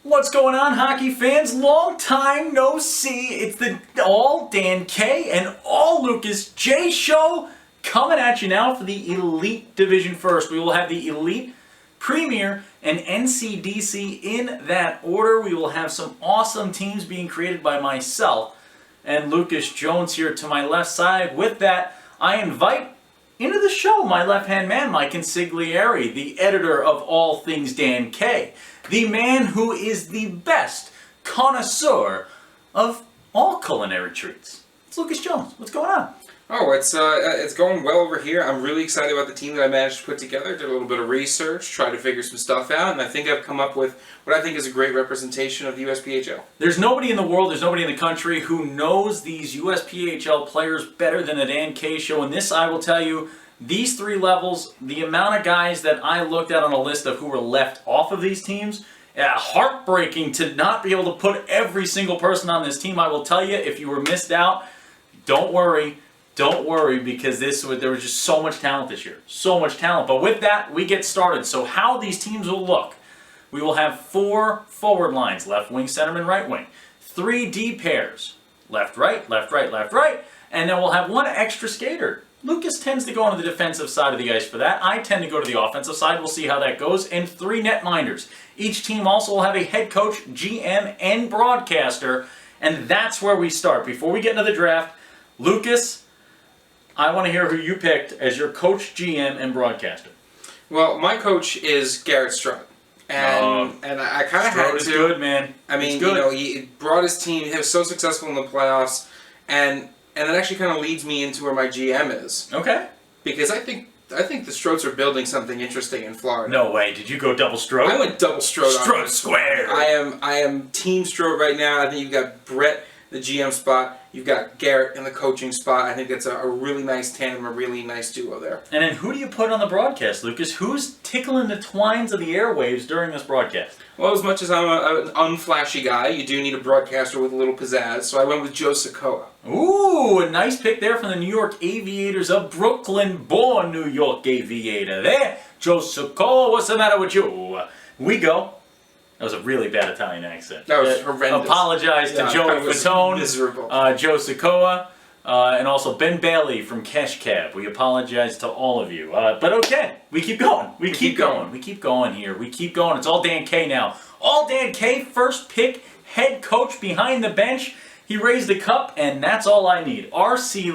What's going on, hockey fans? Long time no see. It's the All Dan K and All Lucas J show coming at you now for the Elite Division first. We will have the Elite, Premier, and NCDC in that order. We will have some awesome teams being created by myself and Lucas Jones here to my left side. With that, I invite into the show my left-hand man, Mike Consigliere, the editor of All Things Dan K, the man who is the best connoisseur of all culinary treats. It's Lucas Jones. What's going on? Oh, it's going well over here. I'm really excited about the team that I managed to put together. Did a little bit of research, tried to figure some stuff out, and I think I've come up with what I think is a great representation of the USPHL. There's nobody in the world, there's nobody in the country who knows these USPHL players better than the Dan K show, and this I will tell you, these three levels, the amount of guys that I looked at on a list of who were left off of these teams, heartbreaking to not be able to put every single person on this team. I will tell you, if you were missed out, don't worry, because there was just so much talent this year. So much talent. But with that, we get started. So how these teams will look. We will have 4 forward lines, left wing, centerman, right wing. 3 D pairs, left, right, left, right, left, right. And then we'll have 1 extra skater. Lucas tends to go on the defensive side of the ice for that. I tend to go to the offensive side. We'll see how that goes. And 3 netminders. Each team also will have a head coach, GM, and broadcaster. And that's where we start. Before we get into the draft, Lucas, I want to hear who you picked as your coach, GM, and broadcaster. Well, my coach is Garrett Strutt. And I kind of had to. Is good, man. I mean, you know, he brought his team. He was so successful in the playoffs. And that actually kind of leads me into where my GM is. Okay. Because I think the Stroats are building something interesting in Florida. No way. Did you go double Stroat? I went double Stroat. Stroat square. I am team Stroat right now. I think you've got Brett, the GM spot. You've got Garrett in the coaching spot. I think it's a really nice tandem, a really nice duo there. And then who do you put on the broadcast, Lucas? Who's tickling the twines of the airwaves during this broadcast? Well, as much as I'm an unflashy guy, you do need a broadcaster with a little pizzazz, so I went with Joe Sikoa. Ooh, a nice pick there from the New York Aviators of Brooklyn, born New York Aviator. There, Joe Sikoa, what's the matter with you? We go. That was a really bad Italian accent. That was horrendous. Apologize to Joey Fatone, miserable. Joe Sikoa, and also Ben Bailey from Cash Cab. We apologize to all of you. But okay, we keep going. We keep going here. We keep going. It's all Dan K now. All Dan K, first pick, head coach behind the bench. He raised the cup, and that's all I need. RC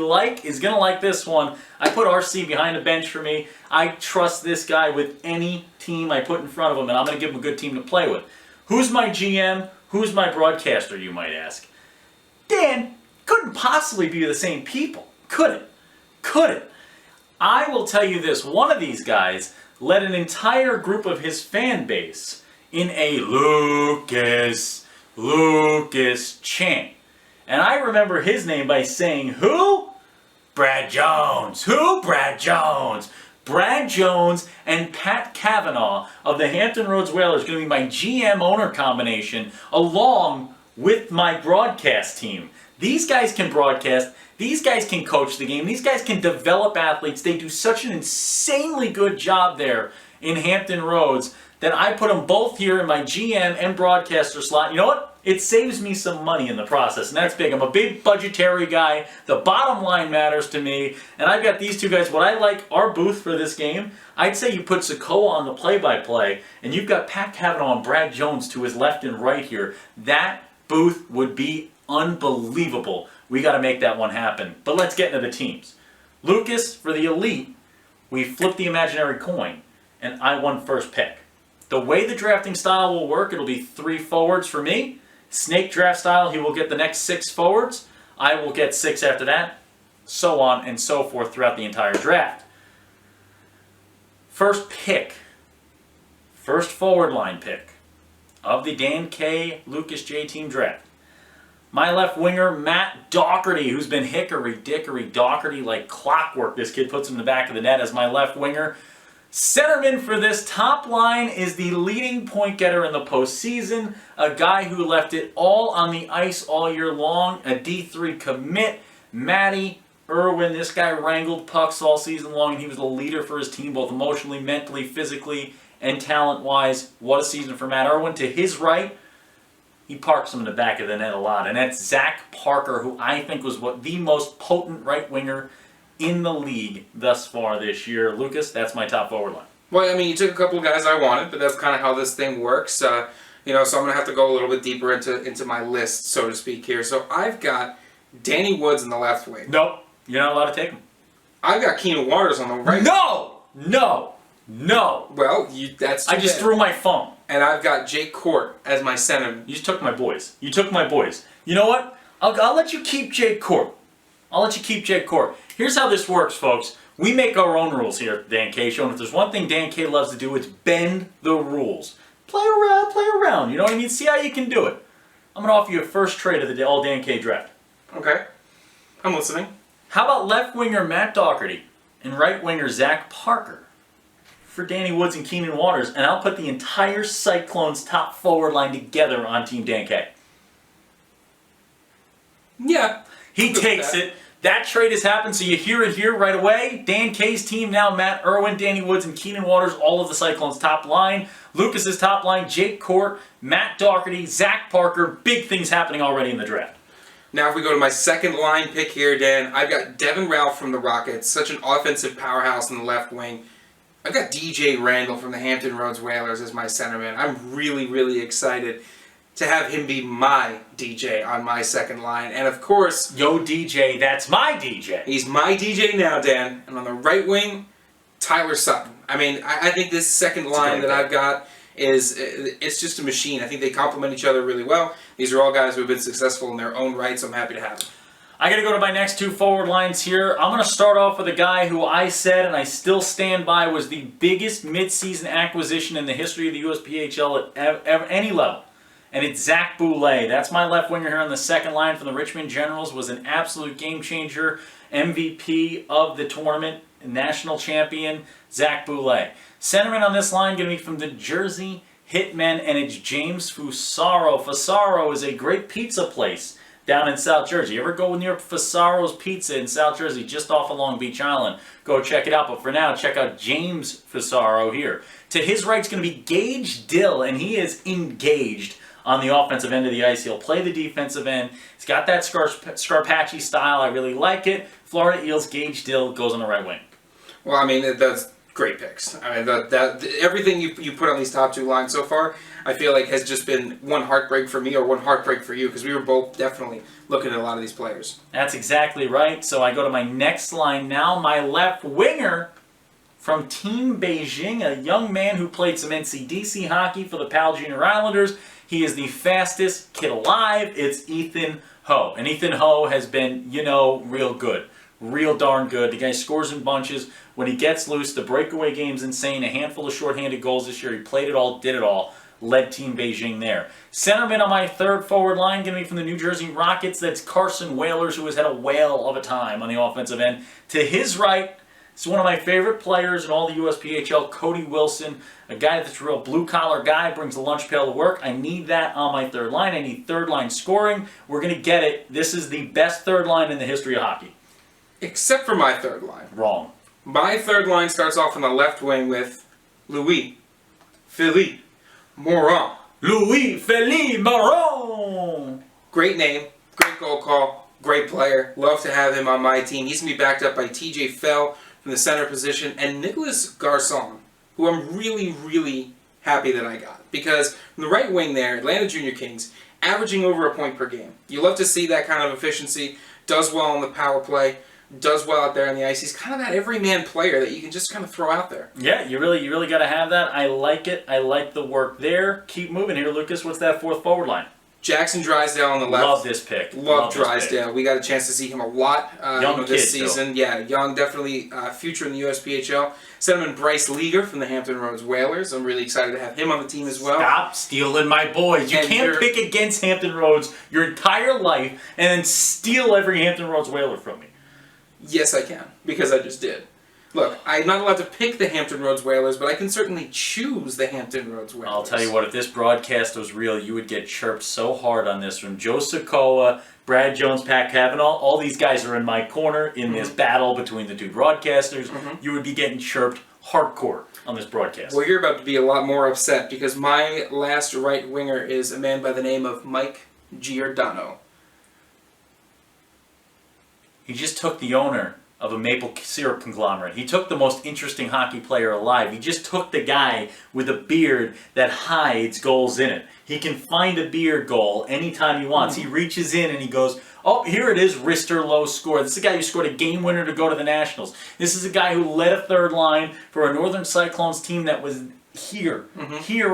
is going to like this one. I put RC behind the bench for me. I trust this guy with any team I put in front of him, and I'm going to give him a good team to play with. Who's my GM? Who's my broadcaster, you might ask? Dan, couldn't possibly be the same people. Could it? Could it? I will tell you this. One of these guys led an entire group of his fan base in a Lucas chant. And I remember his name by saying, who? Brad Jones. Who? Brad Jones. Brad Jones and Pat Cavanaugh of the Hampton Roads Whalers are going to be my GM-owner combination along with my broadcast team. These guys can broadcast. These guys can coach the game. These guys can develop athletes. They do such an insanely good job there in Hampton Roads that I put them both here in my GM and broadcaster slot. You know what? It saves me some money in the process, and that's big. I'm a big budgetary guy. The bottom line matters to me, and I've got these two guys. What I like, our booth for this game, I'd say you put Sikoa on the play-by-play, and you've got Pat Cavanaugh and Brad Jones to his left and right here. That booth would be unbelievable. We got to make that one happen. But let's get into the teams. Lucas, for the Elite, we flipped the imaginary coin, and I won first pick. The way the drafting style will work, it'll be 3 forwards for me. Snake draft style, he will get the next 6 forwards. I will get 6 after that. So on and so forth throughout the entire draft. First pick. First forward line pick of the Dan K. Lucas J team draft. My left winger, Matt Doherty, who's been hickory-dickory Doherty like clockwork. This kid puts him in the back of the net as my left winger. Centerman for this top line is the leading point getter in the postseason, a guy who left it all on the ice all year long, a D3 commit, Matty Irwin. This guy wrangled pucks all season long, and he was the leader for his team, both emotionally, mentally, physically, and talent-wise. What a season for Matt Irwin. To his right, he parks them in the back of the net a lot. And that's Zach Parker, who I think was the most potent right winger in the league thus far this year. Lucas, that's my top forward line. Well, I mean, you took a couple of guys I wanted, but that's kind of how this thing works. So I'm going to have to go a little bit deeper into my list, so to speak, here. So I've got Danny Woods in the left wing. Nope, you're not allowed to take him. I've got Keenan Waters on the right. No! Well, that's too I just bad. threw my phone. And I've got Jake Court as my center. You took my boys. You know what? I'll let you keep Jake Court. Here's how this works, folks. We make our own rules here at the Dan K Show, and if there's one thing Dan K loves to do, it's bend the rules. Play around, you know what I mean? See how you can do it. I'm going to offer you a first trade of the All Dan K draft. Okay. I'm listening. How about left winger Matt Doherty and right winger Zach Parker for Danny Woods and Keenan Waters, and I'll put the entire Cyclones top forward line together on Team Dan K. Yeah. He takes it. That trade has happened, so you hear it here right away. Dan K's team now, Matt Irwin, Danny Woods, and Keenan Waters, all of the Cyclones' top line. Lucas's top line, Jake Court, Matt Doherty, Zach Parker. Big things happening already in the draft. Now if we go to my second line pick here, Dan, I've got Devin Ralph from the Rockets, such an offensive powerhouse in the left wing. I've got DJ Randall from the Hampton Roads Whalers as my centerman. I'm really, really excited to have him be my DJ on my second line. And of course... Yo, DJ, that's my DJ. He's my DJ now, Dan. And on the right wing, Tyler Sutton. I mean, I think this second line that I've got it's just a machine. I think they complement each other really well. These are all guys who have been successful in their own right, so I'm happy to have them. I got to go to my next two forward lines here. I'm going to start off with a guy who I said, and I still stand by, was the biggest midseason acquisition in the history of the USPHL at any level. And it's Zach Boulay. That's my left winger here on the second line from the Richmond Generals. Was an absolute game changer, MVP of the tournament, national champion, Zach Boulay. Centerman on this line going to be from the Jersey Hitmen, and it's James Fusaro. Fusaro is a great pizza place down in South Jersey. You ever go near Fusaro's Pizza in South Jersey, just off of Long Beach Island, go check it out. But for now, check out James Fusaro here. To his right is going to be Gage Dill, and he is engaged on the offensive end of the ice. He'll play the defensive end. He's got that Scarpacci style. I really like it. Florida Eels, Gage Dill goes on the right wing. Well, I mean, that's great picks. I mean, everything you put on these top two lines so far, I feel like has just been one heartbreak for me or one heartbreak for you, because we were both definitely looking at a lot of these players. That's exactly right. So I go to my next line now. My left winger from Team Beijing, a young man who played some NCDC hockey for the PAL Junior Islanders. He is the fastest kid alive. It's Ethan Ho. And Ethan Ho has been, real good. Real darn good. The guy scores in bunches. When he gets loose, the breakaway game's insane. A handful of shorthanded goals this year. He played it all, did it all. Led Team Beijing there. Centerman on my third forward line, going to be from the New Jersey Rockets. That's Carson Whalers, who has had a whale of a time on the offensive end. To his right, it's one of my favorite players in all the USPHL, Cody Wilson, a guy that's a real blue-collar guy, brings the lunch pail to work. I need that on my third line. I need third-line scoring. We're going to get it. This is the best third line in the history of hockey. Except for my third line. Wrong. My third line starts off on the left wing with Louis-Philippe Morin. Louis-Philippe Morin! Great name, great goal call, great player. Love to have him on my team. He's going to be backed up by TJ Fell from the center position and Nicholas Garçon, who I'm really, really happy that I got. Because from the right wing there, Atlanta Junior Kings, averaging over a point per game. You love to see that kind of efficiency. Does well on the power play. Does well out there on the ice. He's kind of that everyman player that you can just kind of throw out there. Yeah, you really got to have that. I like it. I like the work there. Keep moving here, Lucas. What's that fourth forward line? Jackson Drysdale on the left. Love this pick. Love Drysdale. We got a chance to see him a lot this season. Still. Yeah, young, definitely future in the USPHL. Centerman Bryce Leager from the Hampton Roads Whalers. I'm really excited to have him on the team as well. Stop stealing my boys. You can't pick against Hampton Roads your entire life and then steal every Hampton Roads Whaler from me. Yes, I can, because I just did. Look, I'm not allowed to pick the Hampton Roads Whalers, but I can certainly choose the Hampton Roads Whalers. I'll tell you what, if this broadcast was real, you would get chirped so hard on this from Joe Sokoa, Brad Jones, Pat Cavanaugh. All these guys are in my corner in this battle between the two broadcasters. You would be getting chirped hardcore. on this broadcast. Well, you're about to be a lot more upset because my last right winger is a man by the name of Mike Giordano. He just took the owner of a maple syrup conglomerate. He took the most interesting hockey player alive. He just took the guy with a beard that hides goals in it. He can find a beard goal anytime he wants. He reaches in and he goes, oh, here it is, wrister low score. This is a guy who scored a game winner to go to the Nationals. This is a guy who led a third line for a Northern Cyclones team that was here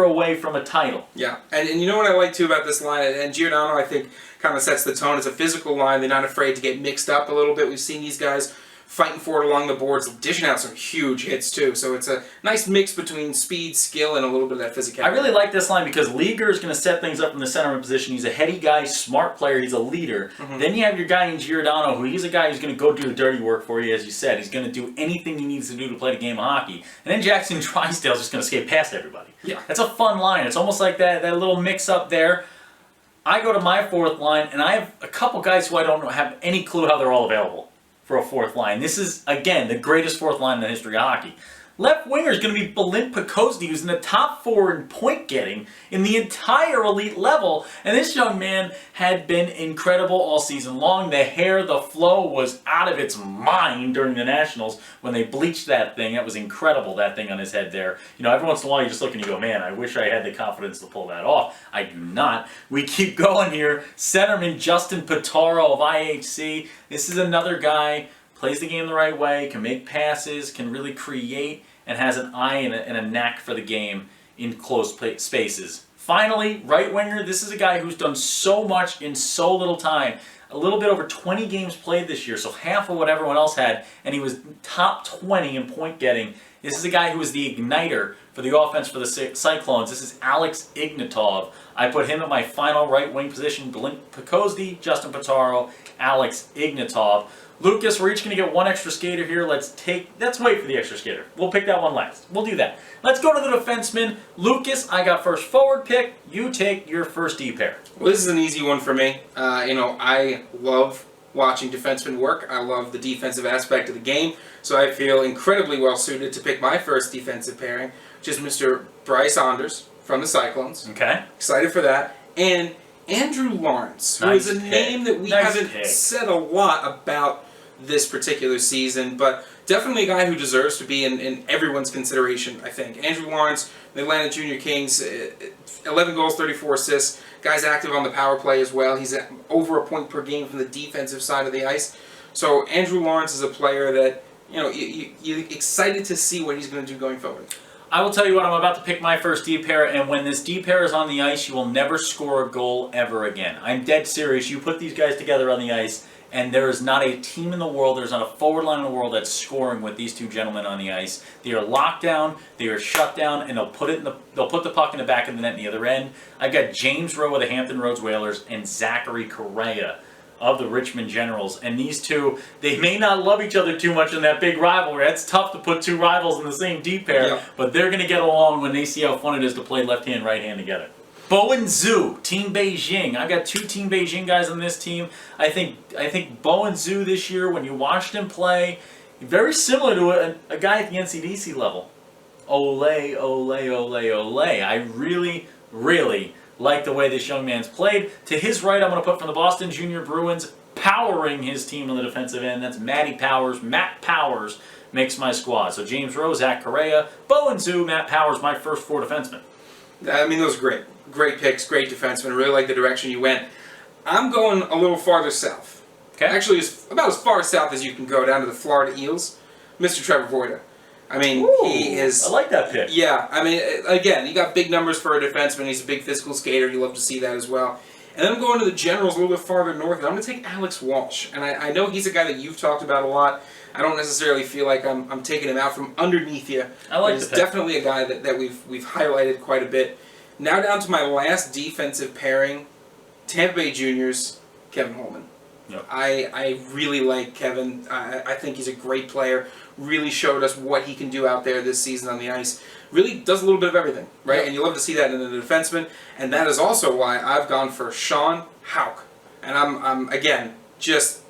away from a title. Yeah, and you know what I like too about this line, and Giordano I think kind of sets the tone. It's a physical line. They're not afraid to get mixed up a little bit. We've seen these guys fighting for it along the boards, dishing out some huge hits too. So it's a nice mix between speed, skill, and a little bit of that physicality. I really like this line because Leaguer is going to set things up in the centerman position. He's a heady guy, smart player. He's a leader. Then you have your guy in Giordano, who he's a guy who's going to go do the dirty work for you, as you said. He's going to do anything he needs to do to play the game of hockey. And then Jackson Drysdale's just going to skate past everybody. Yeah. That's a fun line. It's almost like that little mix-up there. I go to my fourth line, and I have a couple guys who I don't have any clue how they're all available for a fourth line. This is, again, the greatest fourth line in the history of hockey. Left winger is going to be Balint Pekozdi, who's in the top 4 in point getting in the entire elite level. And this young man had been incredible all season long. The hair, the flow was out of its mind during the Nationals when they bleached that thing. That was incredible, that thing on his head there. You know, every once in a while you just look and you go, man, I wish I had the confidence to pull that off. I do not. We keep going here. Centerman Justin Pitaro of IHC. This is another guy. Plays the game the right way, can make passes, can really create, and has an eye and a knack for the game in close spaces. Finally, right winger, this is a guy who's done so much in so little time. A little bit over 20 games played this year, so half of what everyone else had, and he was top 20 in point getting. This is a guy who was the igniter for the offense for the Cyclones. This is Alex Ignatov. I put him at my final right wing position. Balint Pekozdi, Justin Pitaro, Alex Ignatov. Lucas, we're each going to get one extra skater here. Let's wait for the extra skater. We'll pick that one last. We'll do that. Let's go to the defenseman. Lucas, I got first forward pick. You take your first D pair. Well, this is an easy one for me. I love watching defensemen work. I love the defensive aspect of the game. So I feel incredibly well suited to pick my first defensive pairing, which is Mr. Bryce Saunders from the Cyclones. Okay. Excited for that. And Andrew Lawrence, who is a name that we haven't said a lot about this particular season, but definitely a guy who deserves to be in everyone's consideration, I think. Andrew Lawrence, the Atlanta Junior Kings, 11 goals, 34 assists. Guy's active on the power play as well. He's at over a point per game from the defensive side of the ice. So Andrew Lawrence is a player that, you're excited to see what he's going to do going forward. I will tell you what, I'm about to pick my first D pair, and when this D pair is on the ice, you will never score a goal ever again. I'm dead serious. You put these guys together on the ice, and there is not a team in the world, there's not a forward line in the world that's scoring with these two gentlemen on the ice. They are locked down, they are shut down, and they'll put the puck in the back of the net in the other end. I've got James Rowe of the Hampton Roads Whalers and Zachary Correa of the Richmond Generals. And these two, they may not love each other too much in that big rivalry. That's tough to put two rivals in the same D pair, but they're going to get along when they see how fun it is to play left hand, right hand together. Bowen Zhu, Team Beijing. I've got two Team Beijing guys on this team. I think Bowen Zhu this year, when you watched him play, very similar to a guy at the NCDC level. Ole, ole, ole, ole. I really, really like the way this young man's played. To his right, I'm going to put from the Boston Junior Bruins, powering his team on the defensive end. That's Matty Powers. Matt Powers makes my squad. So James Rowe, Zach Correa, Bowen Zhu, Matt Powers, my first four defensemen. I mean, those are great. Great picks, great defensemen. I really like the direction you went. I'm going a little farther south. Okay. Actually, about as far south as you can go, down to the Florida Eels. Mr. Trevor Voida. I mean, he is... I like that pick. Yeah, I mean, again, he got big numbers for a defenseman. He's a big physical skater. You love to see that as well. And then I'm going to the Generals a little bit farther north, and I'm going to take Alex Walsh. And I know he's a guy that you've talked about a lot. I don't necessarily feel like I'm taking him out from underneath you. I like He's definitely a guy that we've highlighted quite a bit. Now down to my last defensive pairing, Tampa Bay Juniors, Kevin Holman. Yep. I really like Kevin. I think he's a great player. Really showed us what he can do out there this season on the ice. Really does a little bit of everything, right? Yep. And you love to see that in a defenseman. And that is also why I've gone for Sean Houck. And I'm again, just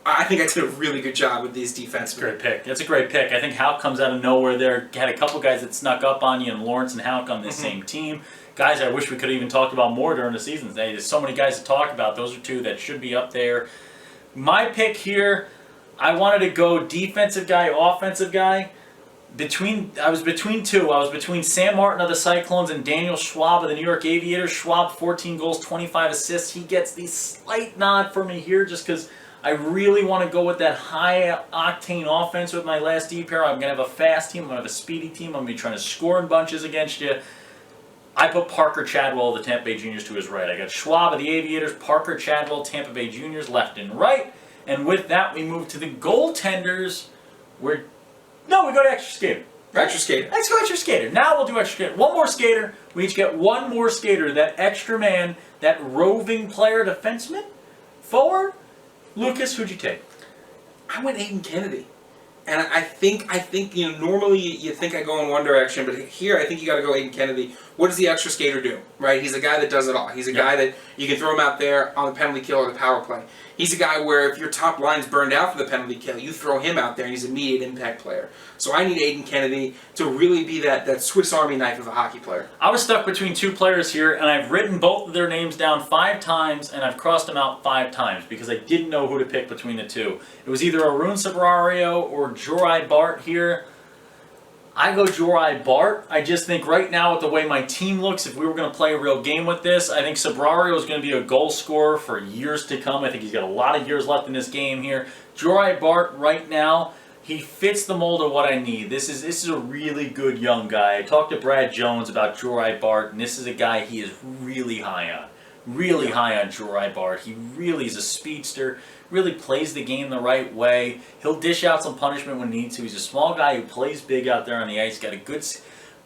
I think I did a really good job with these defensemen. That's a great pick. That's a great pick. I think Houck comes out of nowhere there. Had a couple guys that snuck up on you, and Lawrence and Houck on this same team. Guys I wish we could have even talked about more during the season. There's so many guys to talk about. Those are two that should be up there. My pick here, I wanted to go defensive guy, offensive guy. I was between two. I was between Sam Martin of the Cyclones and Daniel Schwab of the New York Aviators. Schwab, 14 goals, 25 assists. He gets the slight nod for me here just because I really want to go with that high-octane offense with my last D pair. I'm going to have a fast team. I'm going to have a speedy team. I'm going to be trying to score in bunches against you. I put Parker Chadwell of the Tampa Bay Juniors to his right. I got Schwab of the Aviators, Parker Chadwell, Tampa Bay Juniors left and right. And with that, we move to the goaltenders. We go to extra skater. Right? Extra skater. Let's go extra skater. Now we'll do extra skater. One more skater. We each get one more skater. That extra man, that roving player, defenseman, forward. Lucas, who'd you take? I went Aiden Kennedy. And I think normally you think I go in one direction, but here I think you got to go Aiden Kennedy. What does the extra skater do? Right? He's a guy that does it all. He's a guy that you can throw him out there on the penalty kill or the power play. He's a guy where if your top line's burned out for the penalty kill, you throw him out there and he's an immediate impact player. So I need Aiden Kennedy to really be that Swiss Army knife of a hockey player. I was stuck between two players here, and I've written both of their names down 5 times, and I've crossed them out 5 times because I didn't know who to pick between the two. It was either Arun Sabrario or Jorai Bart here. I go Jorai Bart. I just think right now with the way my team looks, if we were going to play a real game with this, I think Sabrario is going to be a goal scorer for years to come. I think he's got a lot of years left in this game here. Jorai Bart right now, he fits the mold of what I need. This is a really good young guy. I talked to Brad Jones about Jorai Bart, and this is a guy he is really high on. Really high on Jorai Bart. He really is a speedster, really plays the game the right way. He'll dish out some punishment when he needs to. He's a small guy who plays big out there on the ice. Got a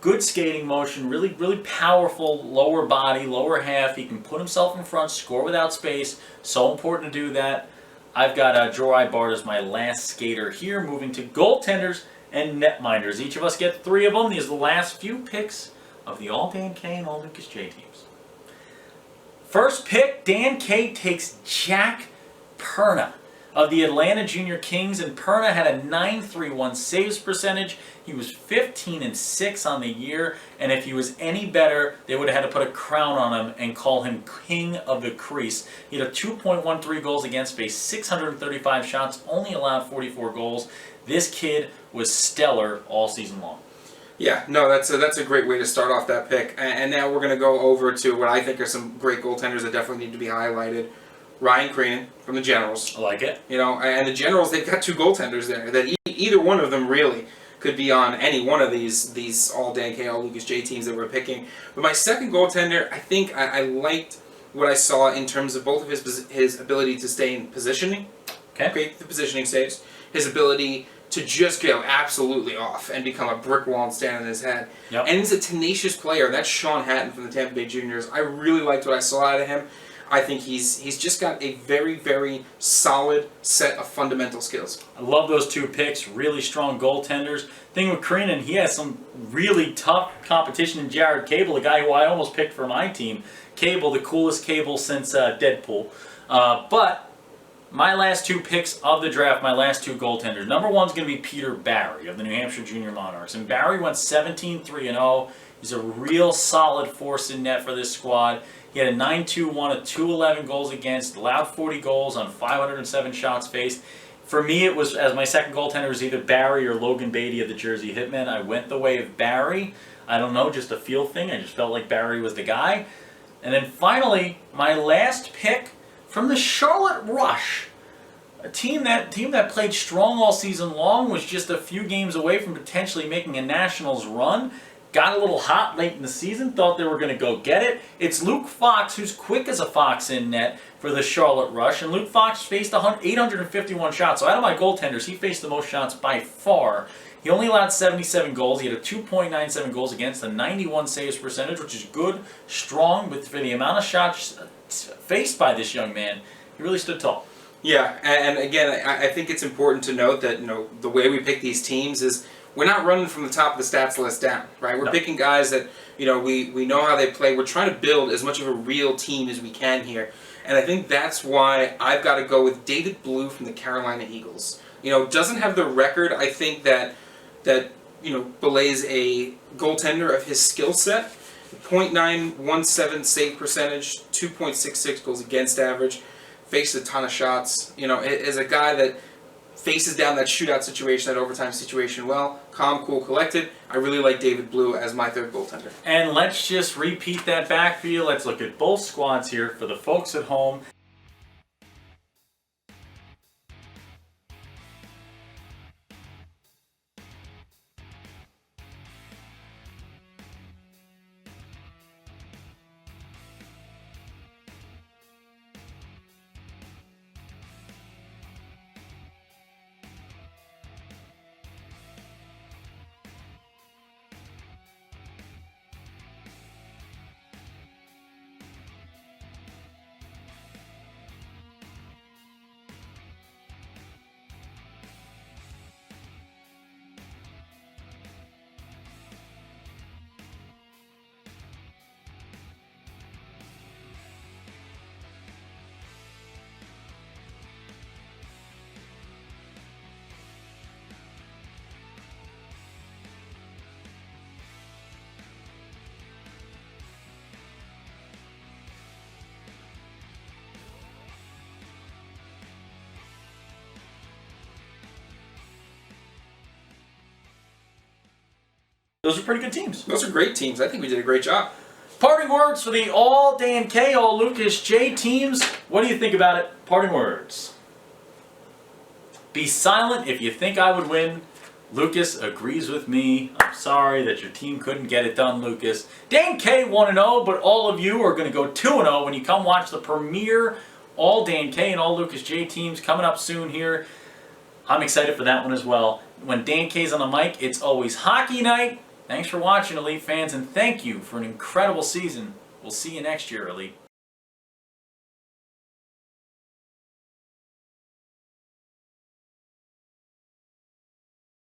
good skating motion, really powerful lower body, lower half. He can put himself in front, score without space. So important to do that. I've got Jorai Bart as my last skater here. Moving to goaltenders and netminders. Each of us get 3 of them. These are the last few picks of the all Dan K and all Lucas J teams. First pick, Dan K takes Jack Perna of the Atlanta Junior Kings, and Perna had a .931 saves percentage. He was 15-6 on the year, and if he was any better, they would have had to put a crown on him and call him King of the Crease. He had a 2.13 goals against base, 635 shots, only allowed 44 goals. This kid was stellar all season long. Yeah, no, that's a great way to start off that pick. And now we're going to go over to what I think are some great goaltenders that definitely need to be highlighted. Ryan Creenan from the Generals. I like it. You know, and the Generals, they've got 2 goaltenders there that either one of them really could be on any one of these all Dan K, all Lucas J teams that we're picking. But my second goaltender, I think I liked what I saw in terms of both of his ability to stay in positioning, create the positioning saves, his ability to just go absolutely off and become a brick wall and stand on his head. Yep. And he's a tenacious player. That's Sean Hatton from the Tampa Bay Juniors. I really liked what I saw out of him. I think he's just got a very, very solid set of fundamental skills. I love those 2 picks. Really strong goaltenders. Thing with Creenan, he has some really tough competition in Jared Cable, a guy who I almost picked for my team. Cable, the coolest Cable since Deadpool. But my last 2 picks of the draft, my last 2 goaltenders. Number 1 is going to be Peter Barry of the New Hampshire Junior Monarchs. And Barry went 17-3-0. He's a real solid force in net for this squad. He had a .921, a .211 goals against, allowed 40 goals on 507 shots faced. For me, it was, as my second goaltender, was either Barry or Logan Beatty of the Jersey Hitmen. I went the way of Barry. I don't know, just a feel thing. I just felt like Barry was the guy. And then finally, my last pick from the Charlotte Rush, a team that played strong all season long, was just a few games away from potentially making a Nationals run. Got a little hot late in the season, thought they were going to go get it. It's Luke Fox, who's quick as a fox in net for the Charlotte Rush. And Luke Fox faced 851 shots. So out of my goaltenders, he faced the most shots by far. He only allowed 77 goals. He had a 2.97 goals against, a 91 saves percentage, which is good, strong, but for the amount of shots faced by this young man, he really stood tall. Yeah, and again, I think it's important to note that the way we pick these teams is we're not running from the top of the stats list down, right? We're No. picking guys that, we know how they play. We're trying to build as much of a real team as we can here. And I think that's why I've got to go with David Blue from the Carolina Eagles. Doesn't have the record, I think, that belays a goaltender of his skill set. .917 save percentage, 2.66 goals against average, faced a ton of shots. Is a guy that faces down that shootout situation, that overtime situation well. Calm, cool, collected. I really like David Blue as my third goaltender. And let's just repeat that back for you. Let's look at both squads here for the folks at home. Those are pretty good teams. Those are great teams. I think we did a great job. Parting words for the all Dan K, all Lucas J teams. What do you think about it? Parting words. Be silent if you think I would win. Lucas agrees with me. I'm sorry that your team couldn't get it done, Lucas. Dan K 1-0, but all of you are going to go 2-0 when you come watch the premier all Dan K and all Lucas J teams coming up soon here. I'm excited for that one as well. When Dan K's on the mic, it's always hockey night. Thanks for watching, Elite fans, and thank you for an incredible season. We'll see you next year, Elite.